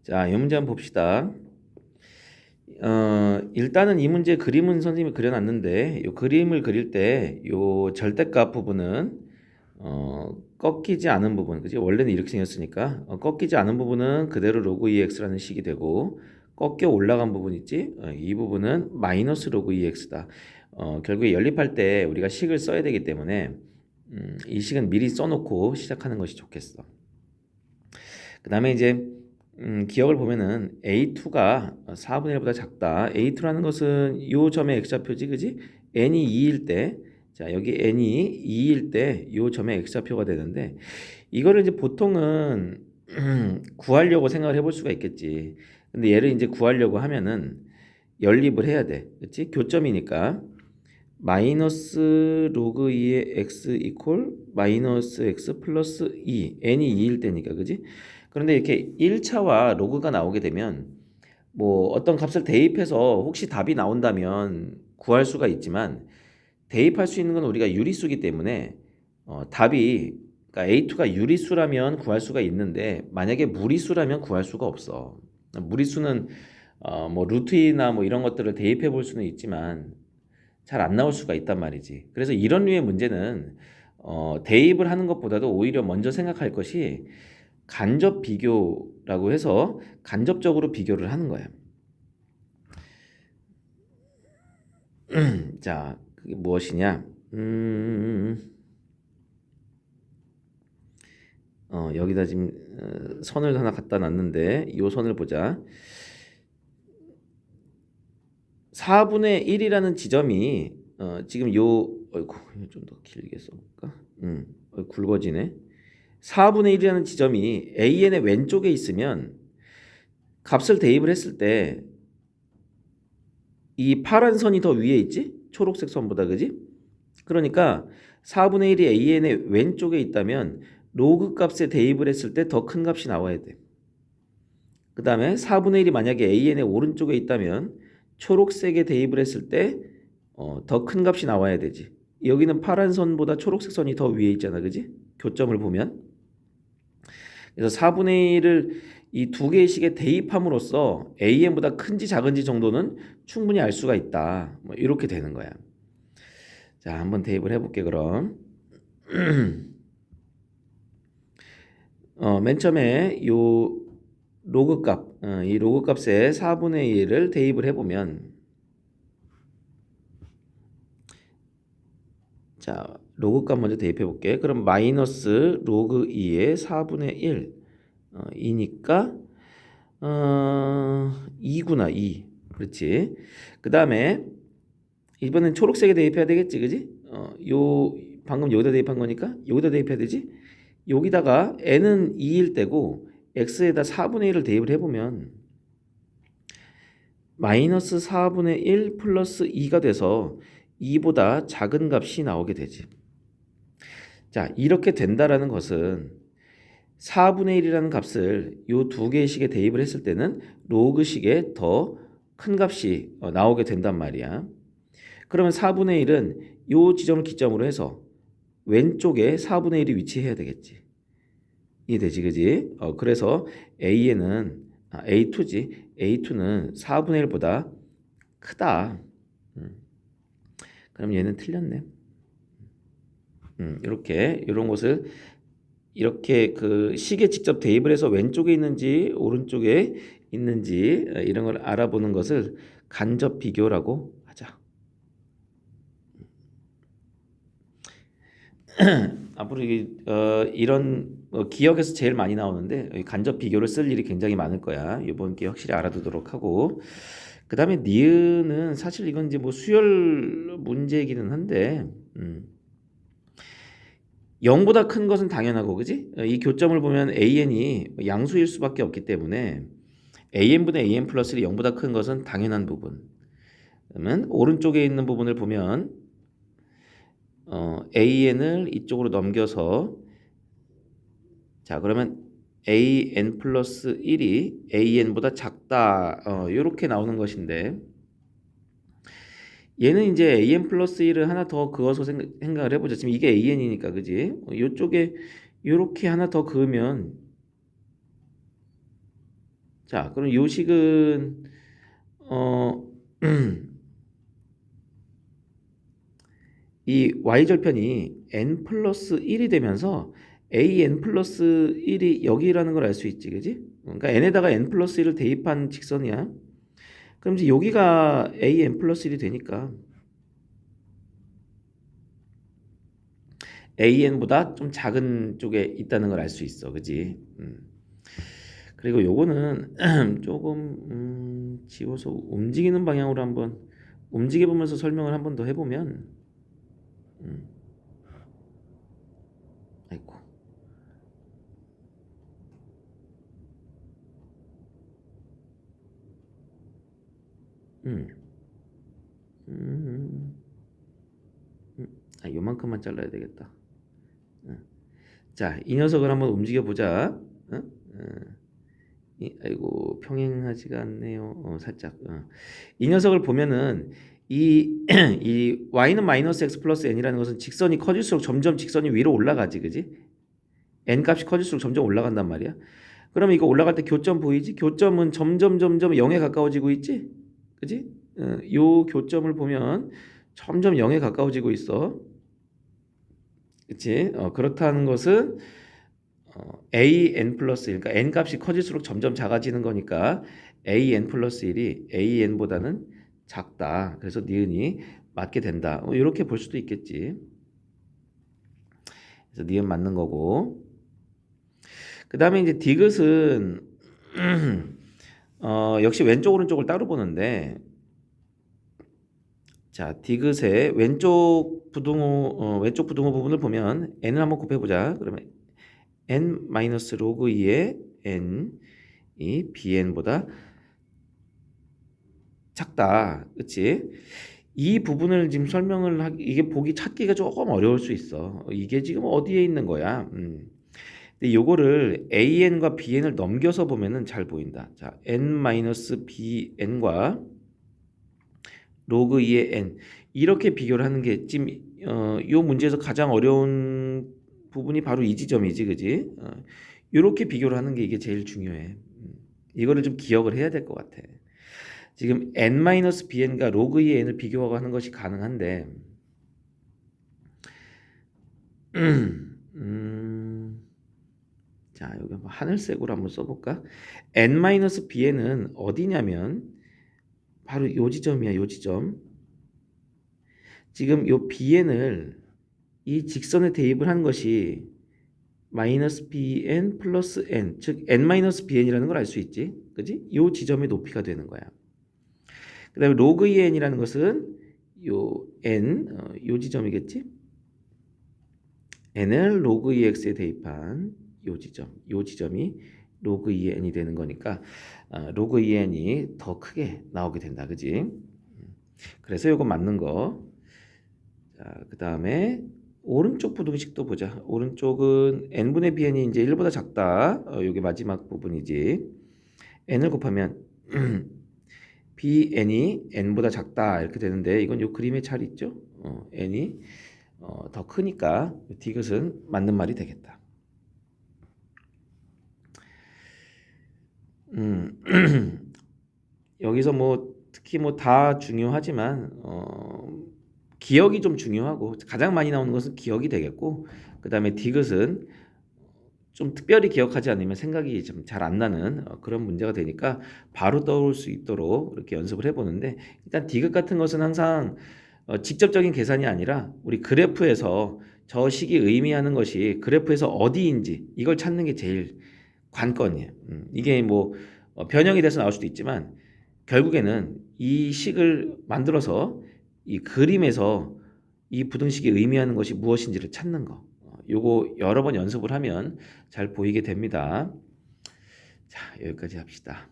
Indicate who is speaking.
Speaker 1: 자, 이 문제 한번 봅시다. 일단은 이 문제 그림은 선생님이 그려놨는데, 이 그림을 그릴 때, 이 절대값 부분은 꺾이지 않은 부분, 그지? 원래는 이렇게 생겼으니까 꺾이지 않은 부분은 그대로 로그 2x라는 식이 되고, 꺾여 올라간 부분 있지? 이 부분은 마이너스 로그 2x다. 결국에 연립할 때 우리가 식을 써야 되기 때문에 이 식은 미리 써놓고 시작하는 것이 좋겠어. 그 다음에 이제 기억을 보면은 A2가 4분의 1보다 작다. A2라는 것은 요 점의 x좌표지, 그지? n이 2일 때, 자 여기 n이 2일 때 요 점의 x좌표가 되는데, 이거를 이제 보통은 구하려고 생각을 해볼 수가 있겠지. 근데 얘를 이제 구하려고 하면은 연립을 해야 돼, 그렇지? 교점이니까 마이너스 로그 2의 x 이퀄 마이너스 x 플러스 2, n이 2일 때니까, 그지? 그런데 이렇게 1차와 로그가 나오게 되면 뭐 어떤 값을 대입해서 혹시 답이 나온다면 구할 수가 있지만, 대입할 수 있는 건 우리가 유리수기 때문에 답이, 그러니까 A2가 유리수라면 구할 수가 있는데, 만약에 무리수라면 구할 수가 없어. 무리수는 뭐 루트나 뭐 이런 것들을 대입해 볼 수는 있지만 잘 안 나올 수가 있단 말이지. 그래서 이런 류의 문제는 대입을 하는 것보다도 오히려 먼저 생각할 것이 간접 비교라고 해서 간접적으로 비교를 하는 거야. 자, 그게 무엇이냐? 여기다 지금 선을 하나 갖다 놨는데 이 선을 보자. 4분의 1이라는 지점이 지금 요, 어이구, 좀 더 길게 써볼까? 굵어지네. 4분의 1이라는 지점이 AN의 왼쪽에 있으면 값을 대입을 했을 때 이 파란 선이 더 위에 있지? 초록색 선보다, 그지? 그러니까 4분의 1이 AN의 왼쪽에 있다면 로그 값에 대입을 했을 때 더 큰 값이 나와야 돼. 그 다음에 4분의 1이 만약에 AN의 오른쪽에 있다면 초록색에 대입을 했을 때 더 큰 값이 나와야 되지. 여기는 파란 선보다 초록색 선이 더 위에 있잖아, 그지? 교점을 보면. 그래서 4분의 1을 이 두 개의 식에 대입함으로써 AN보다 큰지 작은지 정도는 충분히 알 수가 있다. 뭐 이렇게 되는 거야. 자, 한번 대입을 해볼게 그럼. 맨 처음에 요 로그 값, 이 로그 값에 4분의 1을 대입을 해보면, 자, 로그 값 먼저 대입해 볼게. 그럼 마이너스 로그 2의 4분의 1 이니까 2구나 2. 그렇지. 그 다음에 이번엔 초록색에 대입해야 되겠지, 그지? 요 방금 여기다 대입한 거니까 여기다 대입해야 되지. 여기다가 n은 2일 때고 x에다 4분의 1을 대입을 해보면 마이너스 4분의 1 플러스 2가 돼서 2보다 작은 값이 나오게 되지. 자, 이렇게 된다라는 것은 4분의 1이라는 값을 이 두 개의 식에 대입을 했을 때는 로그식에 더 큰 값이 나오게 된단 말이야. 그러면 4분의 1은 이 지점을 기점으로 해서 왼쪽에 4분의 1이 위치해야 되겠지. 이해되지, 그지? 그래서 A2지. A2는 4분의 1보다 크다. 그럼 얘는 틀렸네. 이렇게 이런 것을 이렇게 그 식에 직접 대입을 해서 왼쪽에 있는지 오른쪽에 있는지 이런 걸 알아보는 것을 간접 비교라고 하자. 앞으로 이런 기억에서 제일 많이 나오는데 간접 비교를 쓸 일이 굉장히 많을 거야. 이번 게 확실히 알아두도록 하고, 그 다음에 니은은 사실 이건 이제 뭐 수열 문제이기는 한데 0보다 큰 것은 당연하고, 그지? 이 교점을 보면 AN이 양수일 수밖에 없기 때문에 AN분의 AN 플러스 1이 0보다 큰 것은 당연한 부분. 그러면 오른쪽에 있는 부분을 보면 AN을 이쪽으로 넘겨서, 자 그러면 AN 플러스 1이 AN보다 작다, 이렇게 나오는 것인데, 얘는 이제 AN 플러스 1을 하나 더 그어서 생각을 해보자. 지금 이게 AN이니까, 그지? 이쪽에 이렇게 하나 더 그으면, 자, 그럼 요 식은 어, 이 y절편이 n 플러스 1이 되면서 an 플러스 1이 여기라는 걸 알 수 있지, 그지? 그러니까 n에다가 n 플러스 1을 대입한 직선이야. 그럼 이제 여기가 an 플러스 1이 되니까 an보다 좀 작은 쪽에 있다는 걸 알 수 있어, 그지? 그리고 요거는 조금 지워서 움직이는 방향으로 한번 움직여 보면서 설명을 한번 더 해보면 아이고 음, 음, 요만큼만 잘라야 되겠다. 자, 이 녀석을 한번 움직여 보자. 아이고 평행하지가 않네요. 살짝. 이 녀석을 보면은 이 y는 마이너스 x 플러스 n이라는 것은 직선이 커질수록 점점 직선이 위로 올라가지, 그지? n 값이 커질수록 점점 올라간단 말이야. 그러면 이거 올라갈 때 교점 보이지? 교점은 점점 0에 가까워지고 있지? 그지? 요 교점을 보면 점점 0에 가까워지고 있어. 그치? 그렇다는 것은 an 플러스 1, 그러니까 n 값이 커질수록 점점 작아지는 거니까 an 플러스 1이 an보다는 작다. 그래서 니은이 맞게 된다. 이렇게 볼 수도 있겠지. 그래서 니은 맞는 거고. 그 다음에 이제 디귿은 역시 왼쪽 오른쪽을 따로 보는데, 자 디귿의 왼쪽 부등호 부분을 보면 n을 한번 곱해보자. 그러면 n 마이너스 로그 2의 n 이 bn보다 작다, 그렇지? 이 부분을 지금 설명을 이게 보기 찾기가 조금 어려울 수 있어. 이게 지금 어디에 있는 거야? 근데 요거를 an과 bn을 넘겨서 보면은 잘 보인다. 자, n-bn과 로그 2의 n 이렇게 비교를 하는 게 지금 요 문제에서 가장 어려운 부분이 바로 이 지점이지, 그지? 이렇게 비교를 하는 게 이게 제일 중요해. 이거를 좀 기억을 해야 될 것 같아. 지금 n-bn과 로그 2의 n을 비교하고 하는 것이 가능한데, 자 여기 한번 하늘색으로 한번 써볼까? n-bn은 어디냐면 바로 요 지점이야, 요 지점. 지금 요 bn을 이 직선에 대입을 한 것이 마이너스 bn 플러스 n, 즉 n-bn이라는 걸 알 수 있지, 그지? 요 지점의 높이가 되는 거야. 그 다음에 로그 2n이라는 것은 요 n, 요 지점이겠지? n을 로그 2x에 대입한 요 지점이 로그 2n이 되는 거니까 로그 2n이 더 크게 나오게 된다, 그지? 그래서 요거 맞는 거. 자, 그 다음에 오른쪽 부등식도 보자. 오른쪽은 n분의 bn이 이제 1보다 작다. 요게 마지막 부분이지. n을 곱하면 bn이 n보다 작다 이렇게 되는데, 이건 요 그림에 잘 있죠? n이 더 크니까 디귿은 맞는 말이 되겠다. 여기서 뭐 특히 뭐 다 중요하지만 기억이 좀 중요하고, 가장 많이 나오는 것은 기억이 되겠고, 그 다음에 디귿은 좀 특별히 기억하지 않으면 생각이 좀 잘 안 나는 그런 문제가 되니까 바로 떠올 수 있도록 이렇게 연습을 해보는데, 일단 디귿 같은 것은 항상 직접적인 계산이 아니라 우리 그래프에서 저 식이 의미하는 것이 그래프에서 어디인지 이걸 찾는 게 제일 관건이에요. 이게 뭐 변형이 돼서 나올 수도 있지만 결국에는 이 식을 만들어서 이 그림에서 이 부등식이 의미하는 것이 무엇인지를 찾는 거. 요거 여러 번 연습을 하면 잘 보이게 됩니다. 자, 여기까지 합시다.